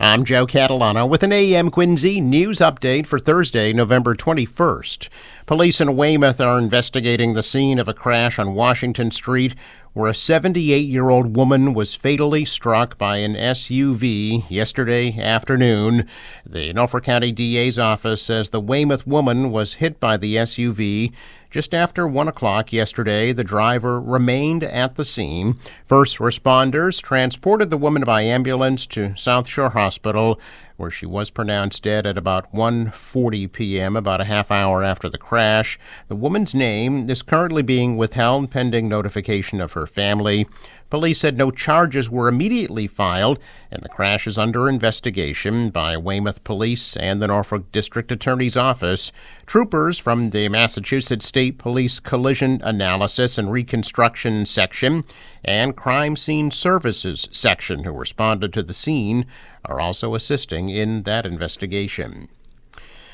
I'm Joe Catalano with an AM Quincy news update for Thursday, November 21st. Police in Weymouth are investigating the scene of a crash on Washington Street where a 78-year-old woman was fatally struck by an SUV yesterday afternoon. The Norfolk County DA's office says the Weymouth woman was hit by the SUV. Just after 1 o'clock yesterday, the driver remained at the scene. First responders transported the woman by ambulance to South Shore Hospital, where she was pronounced dead at about 1:40 p.m., about a half hour after the crash. The woman's name is currently being withheld pending notification of her family. Police said no charges were immediately filed, and the crash is under investigation by Weymouth Police and the Norfolk District Attorney's Office. Troopers from the Massachusetts State Police Collision Analysis and Reconstruction Section and Crime Scene Services Section, who responded to the scene, are also assisting in that investigation.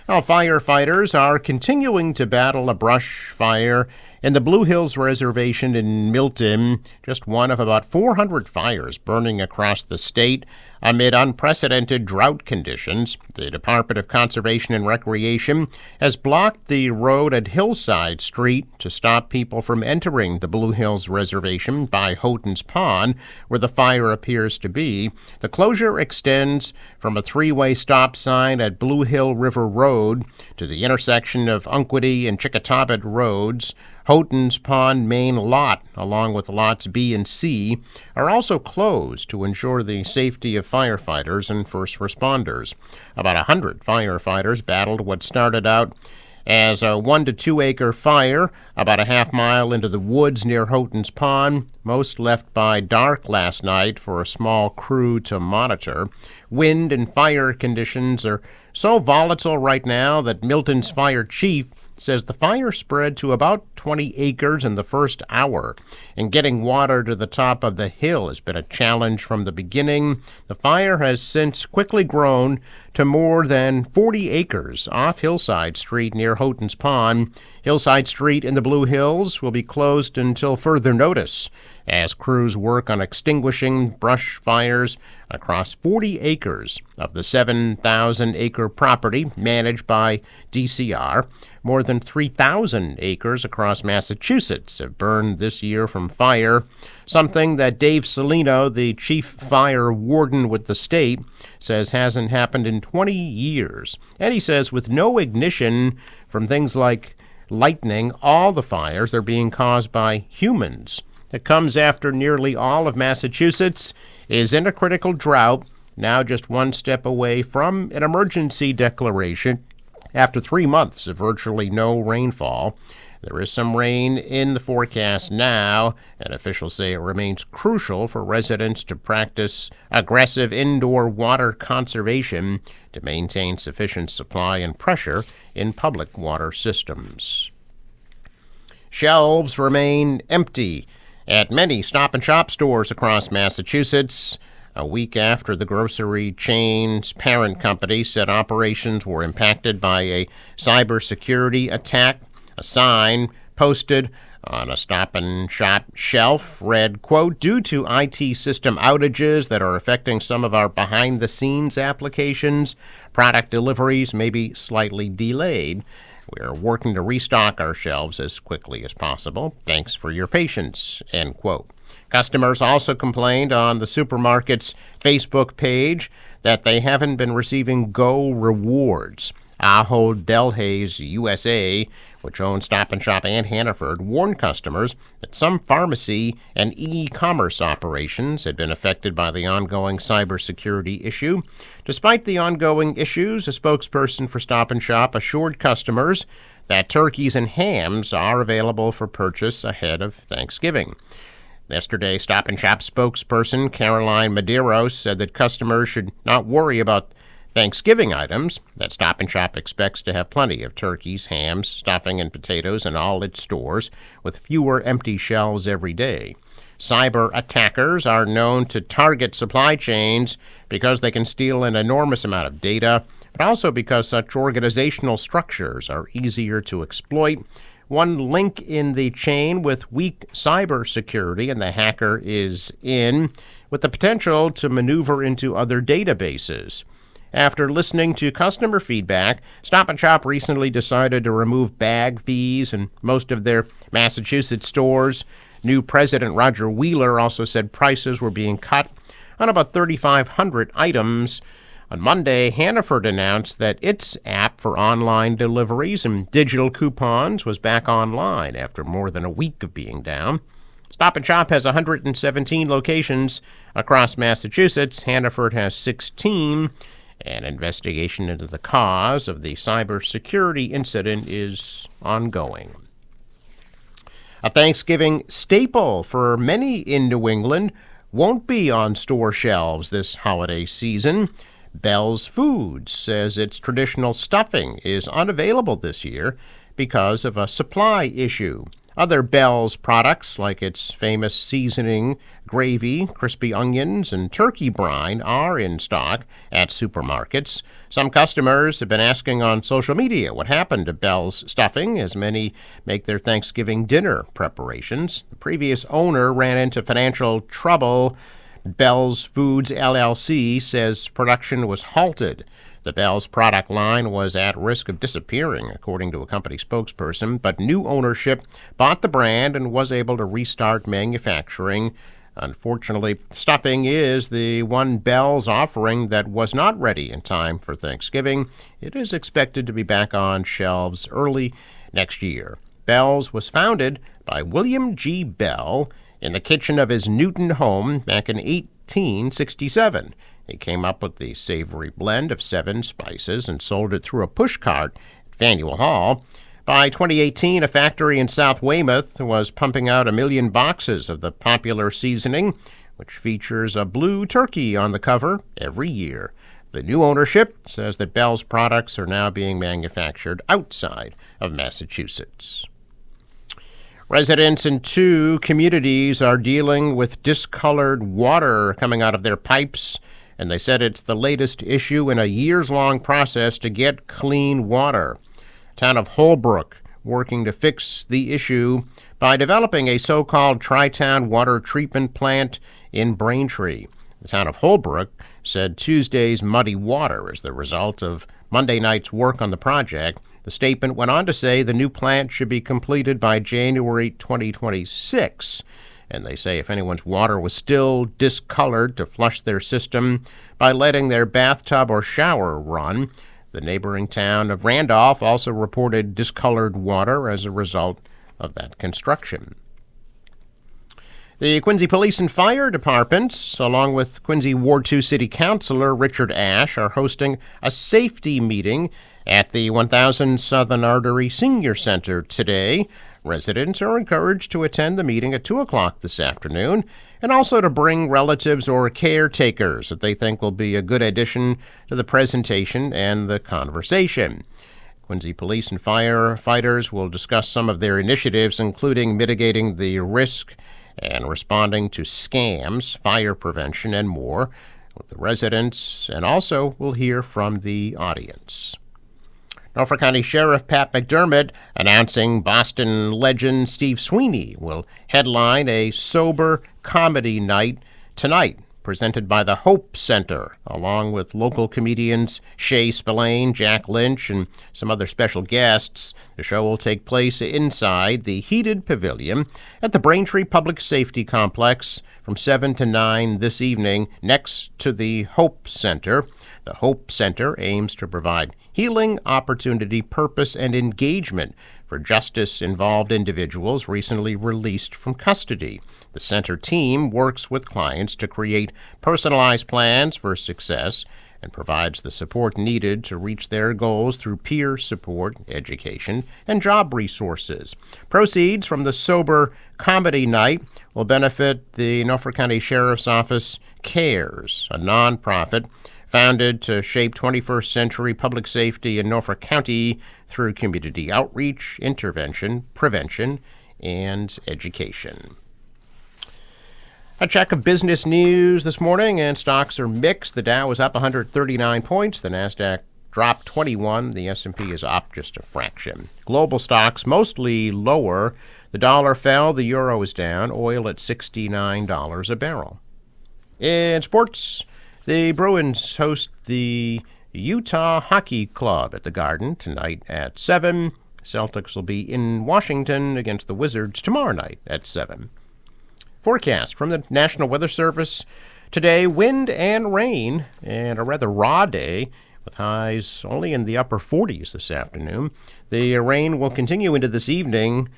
Now, firefighters are continuing to battle a brush fire in the Blue Hills Reservation in Milton, just one of about 400 fires burning across the state amid unprecedented drought conditions. The Department of Conservation and Recreation has blocked the road at Hillside Street to stop people from entering the Blue Hills Reservation by Houghton's Pond, where the fire appears to be. The closure extends from a three-way stop sign at Blue Hill River Road to the intersection of Unquity and Chickatobit Roads. Houghton's Pond main lot, along with lots B and C, are also closed to ensure the safety of firefighters and first responders. About 100 firefighters battled what started out as a 1 to 2 acre fire about a half mile into the woods near Houghton's Pond. Most left by dark last night for a small crew to monitor. Wind and fire conditions are so volatile right now that Milton's fire chief says the fire spread to about 20 acres in the first hour, and getting water to the top of the hill has been a challenge from the beginning. The fire has since quickly grown to more than 40 acres off Hillside Street near Houghton's Pond. Hillside Street in the Blue Hills will be closed until further notice as crews work on extinguishing brush fires across 40 acres of the 7,000-acre property managed by DCR. More than 3,000 acres across Massachusetts have burned this year from fire, something that Dave Salino, the chief fire warden with the state, says hasn't happened in 20 years. And he says with no ignition from things like lightning, all the fires are being caused by humans. It comes after nearly all of Massachusetts is in a critical drought, now just one step away from an emergency declaration after 3 months of virtually no rainfall. There is some rain in the forecast now, and officials say it remains crucial for residents to practice aggressive indoor water conservation to maintain sufficient supply and pressure in public water systems. Shelves remain empty at many Stop and Shop stores across Massachusetts, a week after the grocery chain's parent company said operations were impacted by a cybersecurity attack. A sign posted on a Stop and Shop shelf read, quote, "Due to IT system outages that are affecting some of our behind-the-scenes applications, product deliveries may be slightly delayed. We are working to restock our shelves as quickly as possible. Thanks for your patience," end quote. Customers also complained on the supermarket's Facebook page that they haven't been receiving Go rewards. Ahold Delhaize USA, which owns Stop and Shop and Hannaford, warned customers that some pharmacy and e-commerce operations had been affected by the ongoing cybersecurity issue. Despite the ongoing issues, a spokesperson for Stop and Shop assured customers that turkeys and hams are available for purchase ahead of Thanksgiving. Yesterday, Stop and Shop spokesperson Caroline Medeiros said that customers should not worry about Thanksgiving items, that Stop and Shop expects to have plenty of turkeys, hams, stuffing, and potatoes in all its stores, with fewer empty shelves every day. Cyber attackers are known to target supply chains because they can steal an enormous amount of data, but also because such organizational structures are easier to exploit. one link in the chain with weak cybersecurity, and the hacker is in, with the potential to maneuver into other databases. After listening to customer feedback, Stop & Shop recently decided to remove bag fees in most of their Massachusetts stores. New president Roger Wheeler also said prices were being cut on about 3,500 items. On Monday, Hannaford announced that its app for online deliveries and digital coupons was back online after more than a week of being down. Stop & Shop has 117 locations across Massachusetts. Hannaford has 16. An investigation into the cause of the cybersecurity incident is ongoing. A Thanksgiving staple for many in New England won't be on store shelves this holiday season. Bell's Foods says its traditional stuffing is unavailable this year because of a supply issue. Other Bell's products, like its famous seasoning, gravy, crispy onions, and turkey brine, are in stock at supermarkets. Some customers have been asking on social media what happened to Bell's stuffing as many make their Thanksgiving dinner preparations. The previous owner ran into financial trouble. Bell's Foods LLC says production was halted. The Bell's product line was at risk of disappearing, according to a company spokesperson, but new ownership bought the brand and was able to restart manufacturing. Unfortunately, stuffing is the one Bell's offering that was not ready in time for Thanksgiving. It is expected to be back on shelves early next year. Bell's was founded by William G. Bell in the kitchen of his Newton home back in 1867. He came up with the savory blend of 7 spices and sold it through a pushcart at Faneuil Hall. By 2018, a factory in South Weymouth was pumping out 1 million boxes of the popular seasoning, which features a blue turkey on the cover every year. The new ownership says that Bell's products are now being manufactured outside of Massachusetts. Residents in 2 communities are dealing with discolored water coming out of their pipes, and they said it's the latest issue in a years-long process to get clean water. Town of Holbrook working to fix the issue by developing a so-called Tri-Town water treatment plant in Braintree. The town of Holbrook said Tuesday's muddy water is the result of Monday night's work on the project. The statement went on to say the new plant should be completed by January 2026. And they say if anyone's water was still discolored, to flush their system by letting their bathtub or shower run. The neighboring town of Randolph also reported discolored water as a result of that construction. The Quincy Police and Fire Departments, along with Quincy Ward 2 City Councilor Richard Ashe, are hosting a safety meeting at the 1000 Southern Artery Senior Center today. Residents are encouraged to attend the meeting at 2 o'clock this afternoon, and also to bring relatives or caretakers that they think will be a good addition to the presentation and the conversation. Quincy Police and firefighters will discuss some of their initiatives, including mitigating the risk and responding to scams, fire prevention, and more with the residents, and also we'll hear from the audience. Norfolk County Sheriff Pat McDermott announcing Boston legend Steve Sweeney will headline a sober comedy night tonight, presented by the Hope Center, along with local comedians Shay Spillane, Jack Lynch, and some other special guests. The show will take place inside the heated pavilion at the Braintree Public Safety Complex from 7 to 9 this evening next to the Hope Center. The Hope Center aims to provide healing, opportunity, purpose, and engagement for justice-involved individuals recently released from custody. The center team works with clients to create personalized plans for success and provides the support needed to reach their goals through peer support, education, and job resources. Proceeds from the Sober Comedy Night will benefit the Norfolk County Sheriff's Office CARES, a nonprofit founded to shape 21st century public safety in Norfolk County through community outreach, intervention, prevention, and education. A check of business news this morning, and stocks are mixed. The Dow is up 139 points. The Nasdaq dropped 21. The S&P is up just a fraction. Global stocks mostly lower. The dollar fell. The euro is down. Oil at $69 a barrel. In sports, the Bruins host the Utah Hockey Club at the Garden tonight at 7. Celtics will be in Washington against the Wizards tomorrow night at 7. Forecast from the National Weather Service. Today, wind and rain and a rather raw day with highs only in the upper 40s this afternoon. The rain will continue into this evening,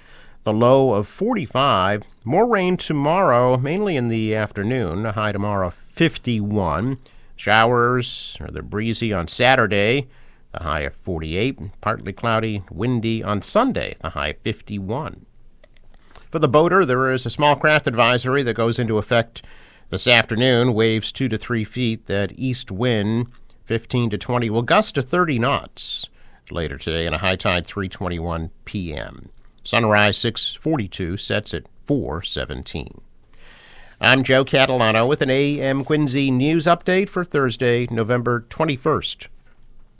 the low of 45. More rain tomorrow, mainly in the afternoon, a high tomorrow 51. Showers or the breezy on Saturday, the high of 48. Partly cloudy, windy on Sunday, the high 51. For the boater, there is a small craft advisory that goes into effect this afternoon. Waves 2 to 3 feet. That east wind, 15 to 20, will gust to 30 knots later today, and a high tide 3:21 p.m. Sunrise 6:42, sets at 4:17. I'm Joe Catalano with an AM Quincy news update for Thursday, November 21st.